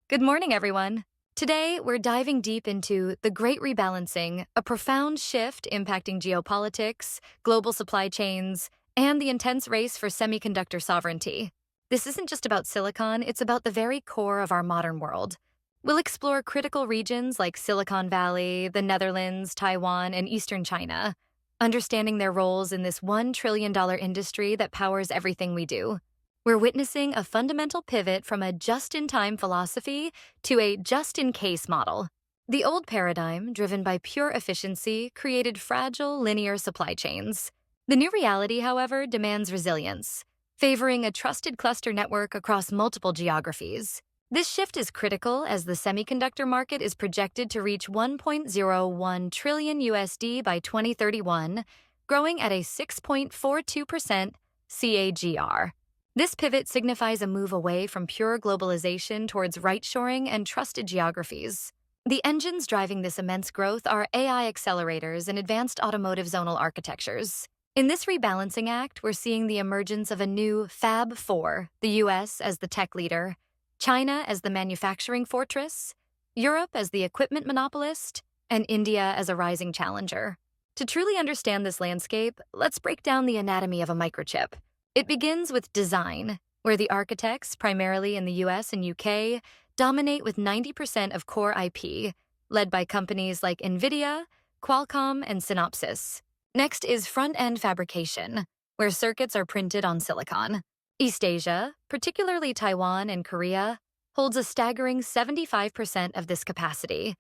Good morning, everyone. Today, we're diving deep into the Great Rebalancing, a profound shift impacting geopolitics, global supply chains, and the intense race for semiconductor sovereignty. This isn't just about silicon, it's about the very core of our modern world. We'll explore critical regions like Silicon Valley, the Netherlands, Taiwan, and Eastern China, understanding their roles in this $1 trillion industry that powers everything we do. We're witnessing a fundamental pivot from a just-in-time philosophy to a just-in-case model. The old paradigm, driven by pure efficiency, created fragile, linear supply chains. The new reality, however, demands resilience, favoring a trusted cluster network across multiple geographies. This shift is critical as the semiconductor market is projected to reach 1.01 trillion USD by 2031, growing at a 6.42% CAGR. This pivot signifies a move away from pure globalization towards right-shoring and trusted geographies. The engines driving this immense growth are AI accelerators and advanced automotive zonal architectures. In this rebalancing act, we're seeing the emergence of a new Fab 4, the US as the tech leader, China as the manufacturing fortress, Europe as the equipment monopolist, and India as a rising challenger. To truly understand this landscape, let's break down the anatomy of a microchip. It begins with design, where the architects, primarily in the US and UK, dominate with 90% of core IP, led by companies like NVIDIA, Qualcomm, and Synopsys. Next is front-end fabrication, where circuits are printed on silicon. East Asia, particularly Taiwan and Korea, holds a staggering 75% of this capacity,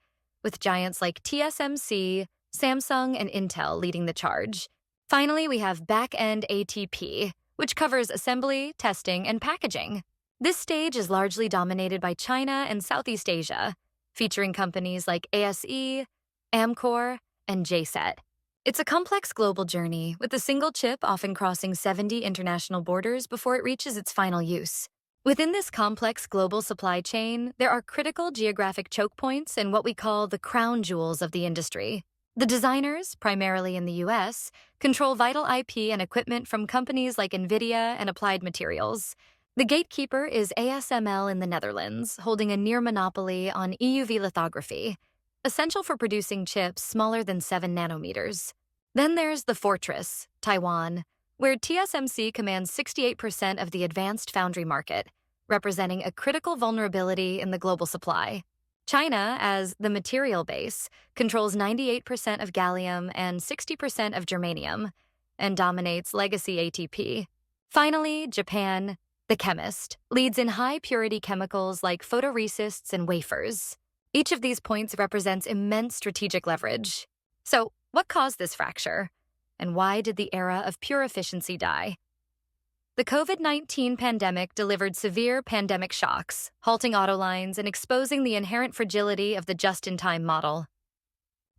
with giants like TSMC, Samsung, and Intel leading the charge. Finally, we have back-end ATP, which covers assembly, testing, and packaging. This stage is largely dominated by China and Southeast Asia, featuring companies like ASE, Amkor, and JSET. It's a complex global journey, with a single chip often crossing 70 international borders before it reaches its final use. Within this complex global supply chain, there are critical geographic choke points and what we call the crown jewels of the industry. The designers, primarily in the US, control vital IP and equipment from companies like NVIDIA and Applied Materials. The gatekeeper is ASML in the Netherlands, holding a near monopoly on EUV lithography, essential for producing chips smaller than 7 nanometers. Then there's the fortress, Taiwan, where TSMC commands 68% of the advanced foundry market, representing a critical vulnerability in the global supply. China, as the material base, controls 98% of gallium and 60% of germanium, and dominates legacy ATP. Finally, Japan, the chemist, leads in high-purity chemicals like photoresists and wafers. Each of these points represents immense strategic leverage. So, what caused this fracture? And why did the era of pure efficiency die? The COVID-19 pandemic delivered severe pandemic shocks, halting auto lines and exposing the inherent fragility of the just-in-time model.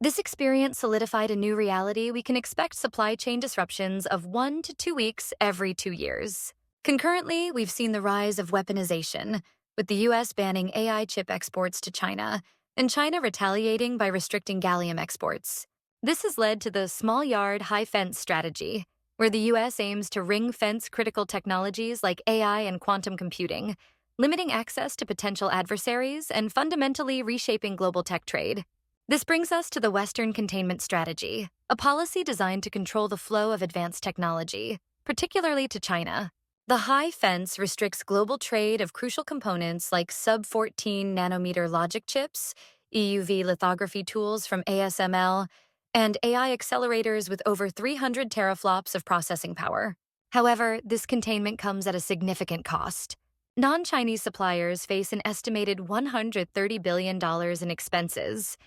This experience solidified a new reality: we can expect supply chain disruptions of 1 to 2 weeks every 2 years. Concurrently, we've seen the rise of weaponization, with the US banning AI chip exports to China, and China retaliating by restricting gallium exports. This has led to the small yard, high fence strategy, where the US aims to ring-fence critical technologies like AI and quantum computing, limiting access to potential adversaries and fundamentally reshaping global tech trade. This brings us to the Western containment strategy, a policy designed to control the flow of advanced technology, particularly to China. The high fence restricts global trade of crucial components like sub-14 nanometer logic chips, EUV lithography tools from ASML, and AI accelerators with over 300 teraflops of processing power. However, this containment comes at a significant cost. Non-Chinese suppliers face an estimated $130 billion in expenses,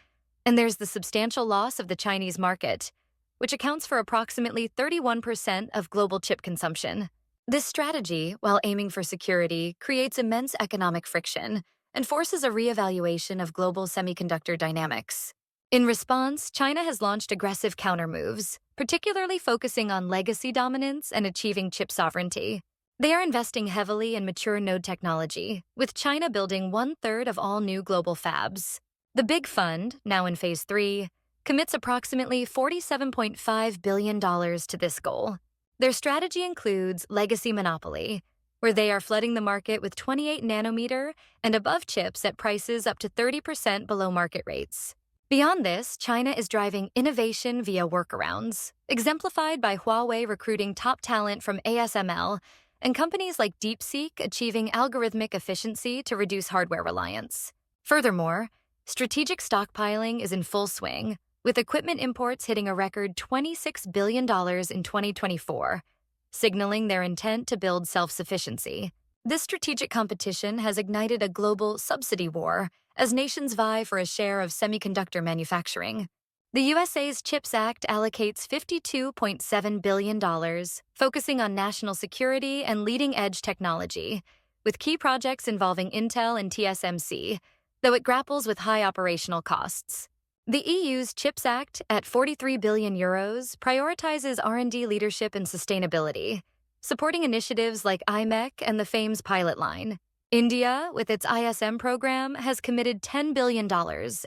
and there's the substantial loss of the Chinese market, which accounts for approximately 31% of global chip consumption. This strategy, while aiming for security, creates immense economic friction and forces a reevaluation of global semiconductor dynamics. In response, China has launched aggressive countermoves, particularly focusing on legacy dominance and achieving chip sovereignty. They are investing heavily in mature node technology, with China building 1/3 of all new global fabs. The Big Fund, now in Phase 3, commits approximately $47.5 billion to this goal. Their strategy includes legacy monopoly, where they are flooding the market with 28 nanometer and above chips at prices up to 30% below market rates. Beyond this, China is driving innovation via workarounds, exemplified by Huawei recruiting top talent from ASML and companies like DeepSeek achieving algorithmic efficiency to reduce hardware reliance. Furthermore, strategic stockpiling is in full swing, with equipment imports hitting a record $26 billion in 2024, signaling their intent to build self-sufficiency. This strategic competition has ignited a global subsidy war as nations vie for a share of semiconductor manufacturing. The USA's CHIPS Act allocates $52.7 billion, focusing on national security and leading-edge technology, with key projects involving Intel and TSMC, though it grapples with high operational costs. The EU's CHIPS Act, at €43 billion, prioritizes R&D leadership and sustainability, supporting initiatives like IMEC and the FAMES pilot line. India, with its ISM program, has committed $10 billion,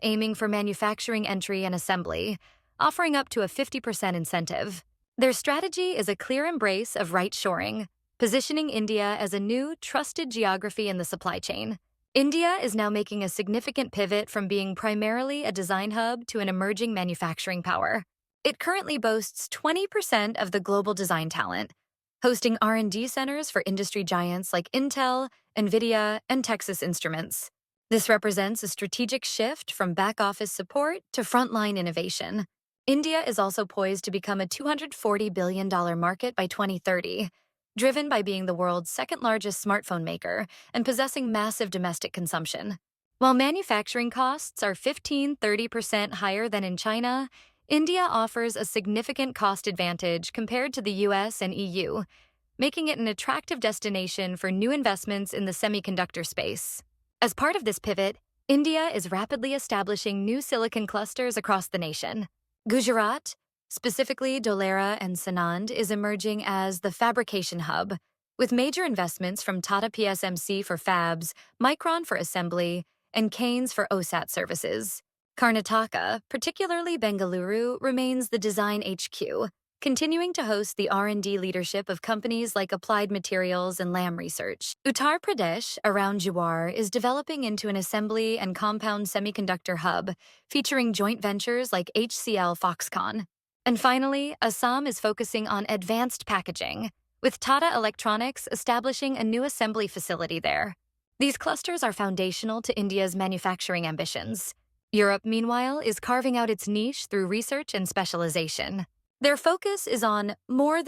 aiming for manufacturing entry and assembly, offering up to a 50% incentive. Their strategy is a clear embrace of right-shoring, positioning India as a new, trusted geography in the supply chain. India is now making a significant pivot from being primarily a design hub to an emerging manufacturing power. It currently boasts 20% of the global design talent, hosting R&D centers for industry giants like Intel, NVIDIA, and Texas Instruments. This represents a strategic shift from back-office support to frontline innovation. India is also poised to become a $240 billion market by 2030, driven by being the world's second-largest smartphone maker and possessing massive domestic consumption. While manufacturing costs are 15–30% higher than in China, India offers a significant cost advantage compared to the US and EU, making it an attractive destination for new investments in the semiconductor space. As part of this pivot, India is rapidly establishing new silicon clusters across the nation. Gujarat, specifically Dholera and Sanand, is emerging as the fabrication hub, with major investments from Tata PSMC for fabs, Micron for assembly, and Keynes for OSAT services. Karnataka, particularly Bengaluru, remains the design HQ, continuing to host the R&D leadership of companies like Applied Materials and Lam Research. Uttar Pradesh, around Jawar, is developing into an assembly and compound semiconductor hub, featuring joint ventures like HCL Foxconn. And finally, Assam is focusing on advanced packaging, with Tata Electronics establishing a new assembly facility there. These clusters are foundational to India's manufacturing ambitions. Europe, meanwhile, is carving out its niche through research and specialization. Their focus is on more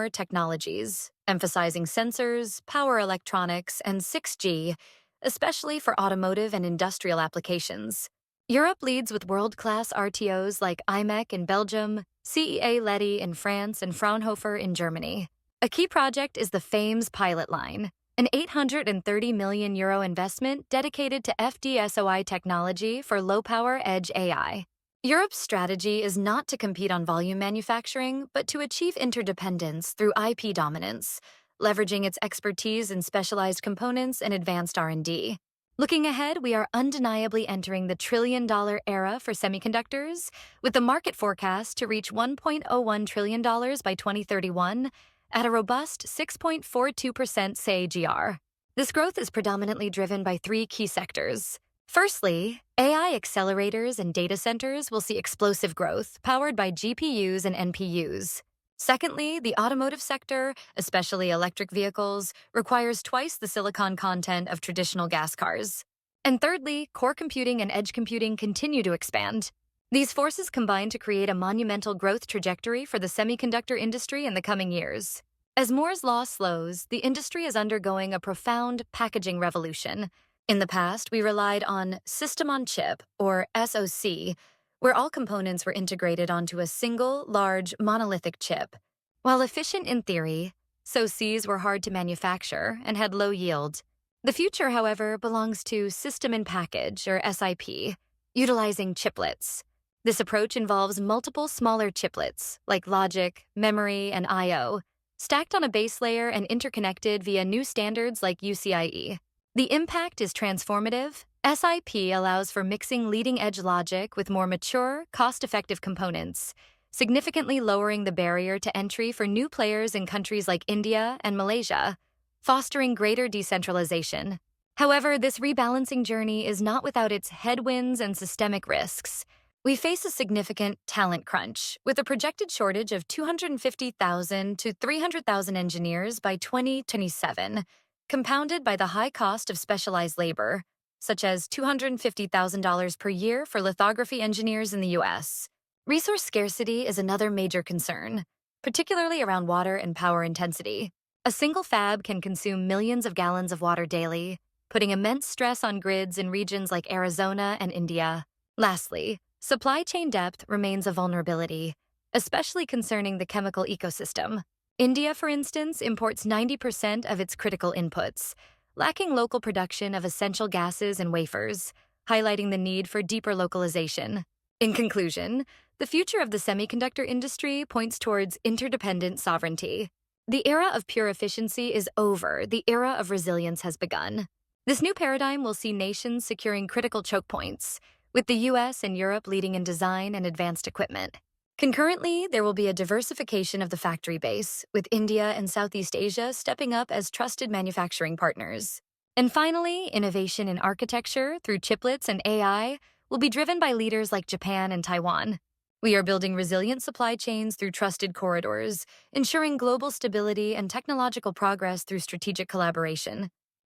technologies, emphasizing sensors, power electronics, and 6G, especially for automotive and industrial applications. Europe leads with world-class RTOs like IMEC in Belgium, CEA Leti in France, and Fraunhofer in Germany. A key project is the FAMES pilot line, an €830 million investment dedicated to FDSOI technology for low-power edge AI. Europe's strategy is not to compete on volume manufacturing, but to achieve interdependence through IP dominance, leveraging its expertise in specialized components and advanced R&D. Looking ahead, we are undeniably entering the trillion-dollar era for semiconductors, with the market forecast to reach $1.01 trillion by 2031, at a robust 6.42% CAGR. This growth is predominantly driven by three key sectors. Firstly, AI accelerators and data centers will see explosive growth, powered by GPUs and NPUs. Secondly, the automotive sector, especially electric vehicles, requires twice the silicon content of traditional gas cars. And thirdly, core computing and edge computing continue to expand. These forces combine to create a monumental growth trajectory for the semiconductor industry in the coming years. As Moore's law slows, the industry is undergoing a profound packaging revolution. In the past, we relied on system-on-chip, or SoC, where all components were integrated onto a single, large, monolithic chip. While efficient in theory, SoCs were hard to manufacture and had low yield. The future, however, belongs to system-in-package, or SiP, utilizing chiplets. This approach involves multiple smaller chiplets, like logic, memory, and I/O, stacked on a base layer and interconnected via new standards like UCIe. The impact is transformative. SiP allows for mixing leading-edge logic with more mature, cost-effective components, significantly lowering the barrier to entry for new players in countries like India and Malaysia. fostering greater decentralization. However, this rebalancing journey is not without its headwinds and systemic risks. We face a significant talent crunch, with a projected shortage of 250,000 to 300,000 engineers by 2027, compounded by the high cost of specialized labor, such as $250,000 per year for lithography engineers in the US. Resource scarcity is another major concern, particularly around water and power intensity. A single fab can consume millions of gallons of water daily, putting immense stress on grids in regions like Arizona and India. Lastly, supply chain depth remains a vulnerability, especially concerning the chemical ecosystem. India, for instance, imports 90% of its critical inputs, lacking local production of essential gases and wafers, highlighting the need for deeper localization. In conclusion, the future of the semiconductor industry points towards interdependent sovereignty. The era of pure efficiency is over, the era of resilience has begun. This new paradigm will see nations securing critical choke points, with the US and Europe leading in design and advanced equipment. Concurrently, there will be a diversification of the factory base, with India and Southeast Asia stepping up as trusted manufacturing partners. And finally, innovation in architecture through chiplets and AI will be driven by leaders like Japan and Taiwan. We are building resilient supply chains through trusted corridors, ensuring global stability and technological progress through strategic collaboration.